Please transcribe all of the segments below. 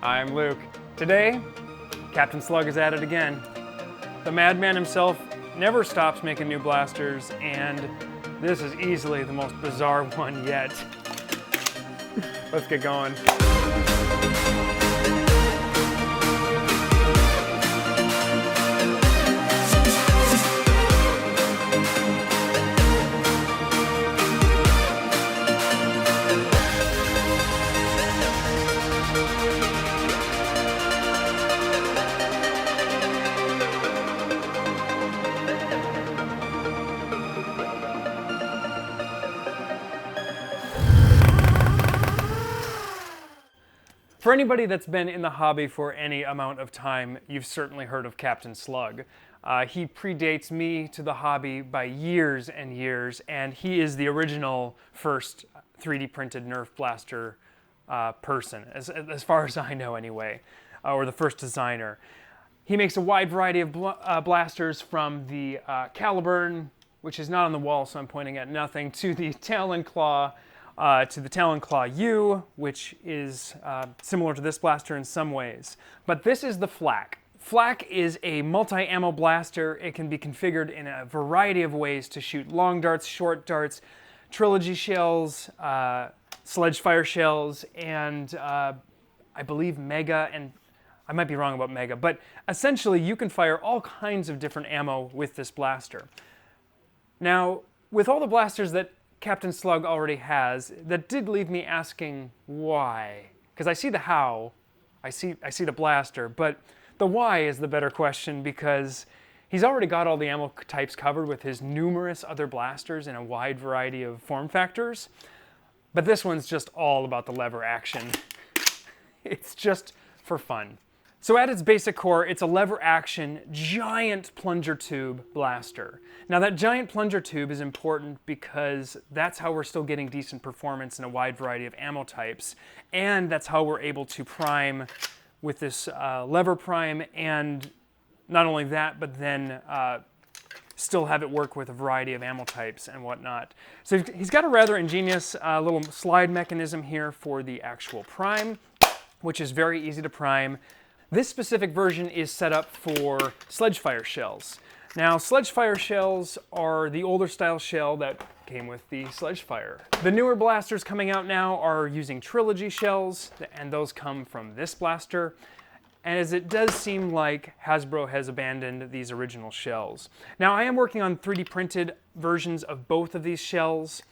I'm Luke. Today, Captain Slug is at it again. The madman himself never stops making new blasters, and this is easily the most bizarre one yet. Let's get going. For anybody that's been in the hobby for any amount of time, you've certainly heard of Captain Slug. He predates me to the hobby by years and years, and he is the original first 3D printed Nerf blaster person, as far as I know anyway, or the first designer. He makes a wide variety of blasters, from the Caliburn, which is not on the wall so I'm pointing at nothing, to the Talon Claw, to the Talon Claw U, which is similar to this blaster in some ways. But this is the FLAK. FLAK is a multi-ammo blaster. It can be configured in a variety of ways to shoot long darts, short darts, Trilogy shells, Sledgefire shells, and I believe Mega, and I might be wrong about Mega, but essentially you can fire all kinds of different ammo with this blaster. Now, with all the blasters that Captain Slug already has, that did leave me asking why. Because I see the how, I see the blaster, but the why is the better question, because he's already got all the ammo types covered with his numerous other blasters in a wide variety of form factors. But this one's just all about the lever action. It's just for fun. So at its basic core, it's a lever action, giant plunger tube blaster. Now that giant plunger tube is important because that's how we're still getting decent performance in a wide variety of ammo types. And that's how we're able to prime with this lever prime, and not only that, but then still have it work with a variety of ammo types and whatnot. So he's got a rather ingenious little slide mechanism here for the actual prime, which is very easy to prime. This specific version is set up for Sledgefire shells. Now, Sledgefire shells are the older style shell that came with the Sledgefire. The newer blasters coming out now are using Trilogy shells, and those come from this blaster. And as it does seem like Hasbro has abandoned these original shells. Now, I am working on 3D printed versions of both of these shells,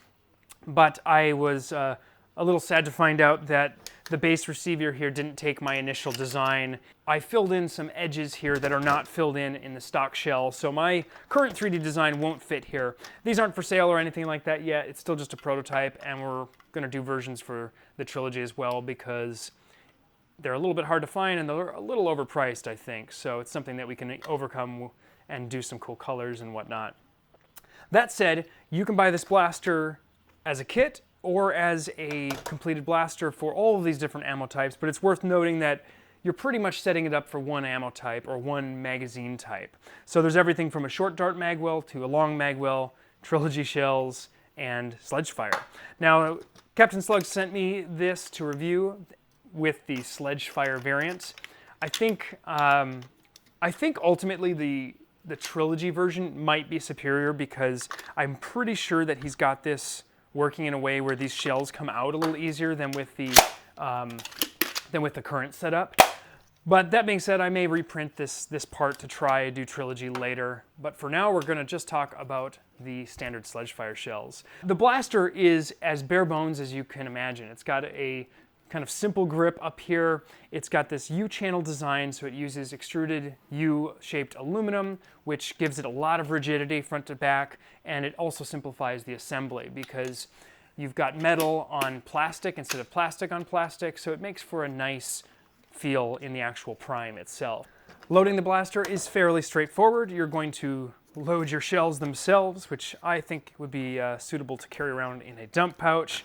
but I was a little sad to find out that the base receiver here didn't take my initial design. I filled in some edges here that are not filled in the stock shell, so my current 3D design won't fit here. These aren't for sale or anything like that yet. It's still just a prototype, and we're going to do versions for the Trilogy as well because they're a little bit hard to find and they're a little overpriced, I think. So it's something that we can overcome and do some cool colors and whatnot. That said, you can buy this blaster as a kit or as a completed blaster for all of these different ammo types, but it's worth noting that you're pretty much setting it up for one ammo type or one magazine type. So there's everything from a short dart magwell to a long magwell, Trilogy shells, and Sledgefire. Now, Captain Slug sent me this to review with the Sledgefire variant. I think ultimately the Trilogy version might be superior because I'm pretty sure that he's got this working in a way where these shells come out a little easier than with the current setup. But that being said, I may reprint this part to try do Trilogy later. But for now, we're going to just talk about the standard Sledgefire shells. The blaster is as bare bones as you can imagine. It's got a kind of simple grip up here. It's got this U-channel design, so it uses extruded U-shaped aluminum, which gives it a lot of rigidity front to back, and it also simplifies the assembly because you've got metal on plastic instead of plastic on plastic, so it makes for a nice feel in the actual prime itself. Loading the blaster is fairly straightforward. You're going to load your shells themselves, which I think would be suitable to carry around in a dump pouch.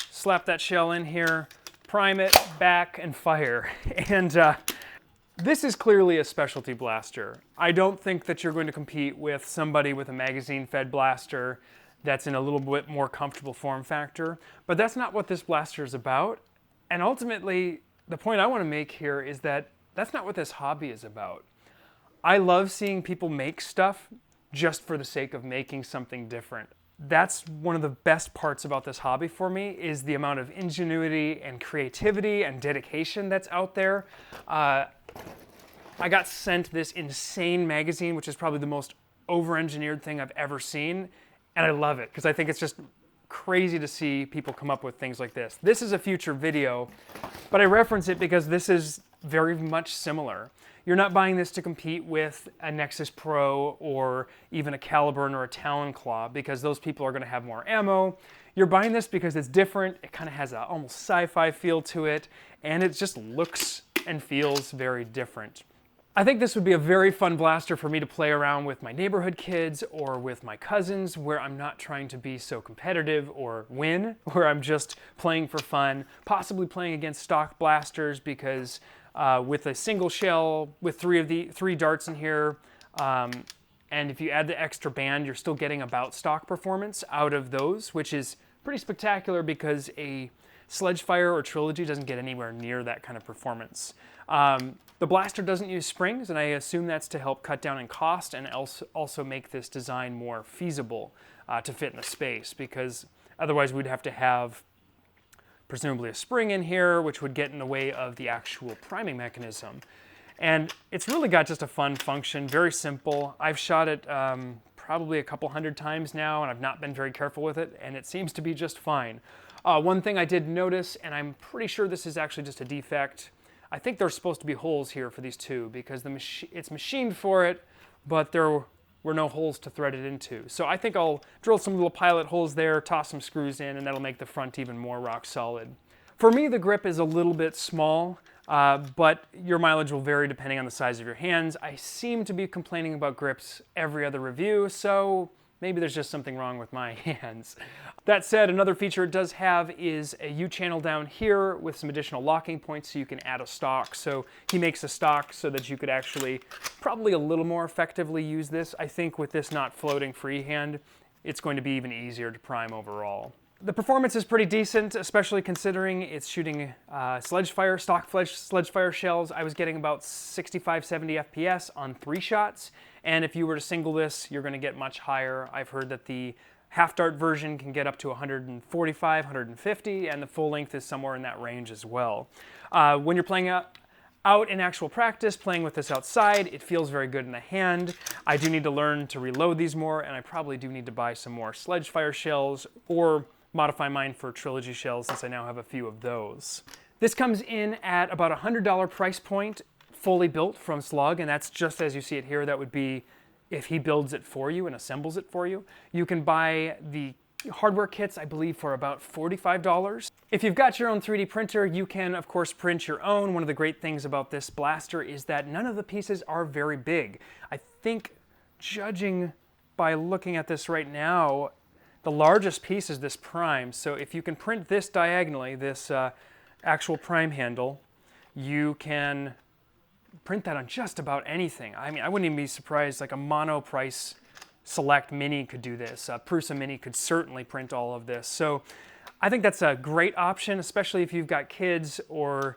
Slap that shell in here, prime it, back, and fire. And this is clearly a specialty blaster. I don't think that you're going to compete with somebody with a magazine-fed blaster that's in a little bit more comfortable form factor, but that's not what this blaster is about. And ultimately, the point I want to make here is that that's not what this hobby is about. I love seeing people make stuff just for the sake of making something different. That's one of the best parts about this hobby for me, is the amount of ingenuity and creativity and dedication that's out there. I got sent this insane magazine, which is probably the most over-engineered thing I've ever seen, and I love it because I think it's just crazy to see people come up with things like this. This is a future video, but I reference it because this is very much similar. You're not buying this to compete with a Nexus Pro or even a Caliburn or a Talon Claw, because those people are going to have more ammo. You're buying this because it's different. It kind of has a almost sci-fi feel to it, and it just looks and feels very different. I think this would be a very fun blaster for me to play around with my neighborhood kids or with my cousins, where I'm not trying to be so competitive or win, where I'm just playing for fun, possibly playing against stock blasters, because with a single shell, with three darts in here, and if you add the extra band, you're still getting about stock performance out of those, which is pretty spectacular because a Sledgefire or Trilogy doesn't get anywhere near that kind of performance. The blaster doesn't use springs, and I assume that's to help cut down in cost and also make this design more feasible to fit in the space, because otherwise we'd have to have presumably a spring in here, which would get in the way of the actual priming mechanism. And it's really got just a fun function, very simple. I've shot it probably a couple hundred times now, and I've not been very careful with it, and it seems to be just fine. One thing I did notice, and I'm pretty sure this is actually just a defect, I think there's supposed to be holes here for these two, because it's machined for it, but there were no holes to thread it into. So I think I'll drill some little pilot holes there, toss some screws in, and that'll make the front even more rock solid. For me, the grip is a little bit small, but your mileage will vary depending on the size of your hands. I seem to be complaining about grips every other review, so maybe there's just something wrong with my hands. That said, another feature it does have is a U-channel down here with some additional locking points so you can add a stock. So he makes a stock so that you could actually probably a little more effectively use this. I think with this not floating freehand, it's going to be even easier to prime overall. The performance is pretty decent, especially considering it's shooting Sledgefire, stock Sledgefire shells. I was getting about 65, 70 FPS on 3 shots, and if you were to single this, you're going to get much higher. I've heard that the half dart version can get up to 145, 150, and the full length is somewhere in that range as well. When you're playing out in actual practice, playing with this outside, it feels very good in the hand. I do need to learn to reload these more, and I probably do need to buy some more Sledgefire shells or modify mine for Trilogy shells, since I now have a few of those. This comes in at about a $100 price point, fully built from Slug, and that's just as you see it here. That would be if he builds it for you and assembles it for you. You can buy the hardware kits, I believe, for about $45. If you've got your own 3D printer, you can, of course, print your own. One of the great things about this blaster is that none of the pieces are very big. I think, judging by looking at this right now, the largest piece is this prime. So if you can print this diagonally, this actual prime handle, you can print that on just about anything. I mean, I wouldn't even be surprised, like a Monoprice Select Mini could do this. Prusa Mini could certainly print all of this. So I think that's a great option, especially if you've got kids or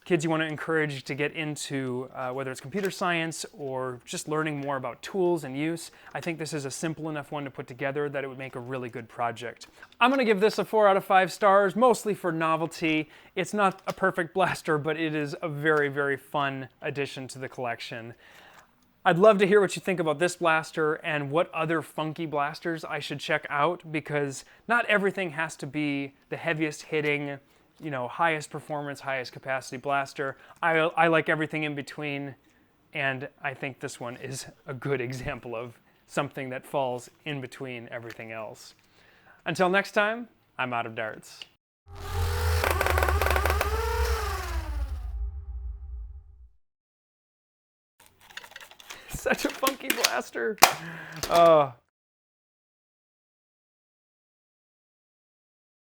kids you want to encourage to get into whether it's computer science or just learning more about tools and use. I think this is a simple enough one to put together that it would make a really good project. I'm going to give this a 4 out of 5 stars, mostly for novelty. It's not a perfect blaster, but it is a very, very fun addition to the collection. I'd love to hear what you think about this blaster and what other funky blasters I should check out, because not everything has to be the heaviest hitting, you know, highest performance, highest capacity blaster. I like everything in between, and I think this one is a good example of something that falls in between everything else. Until next time, I'm out of darts. Such a funky blaster. Oh.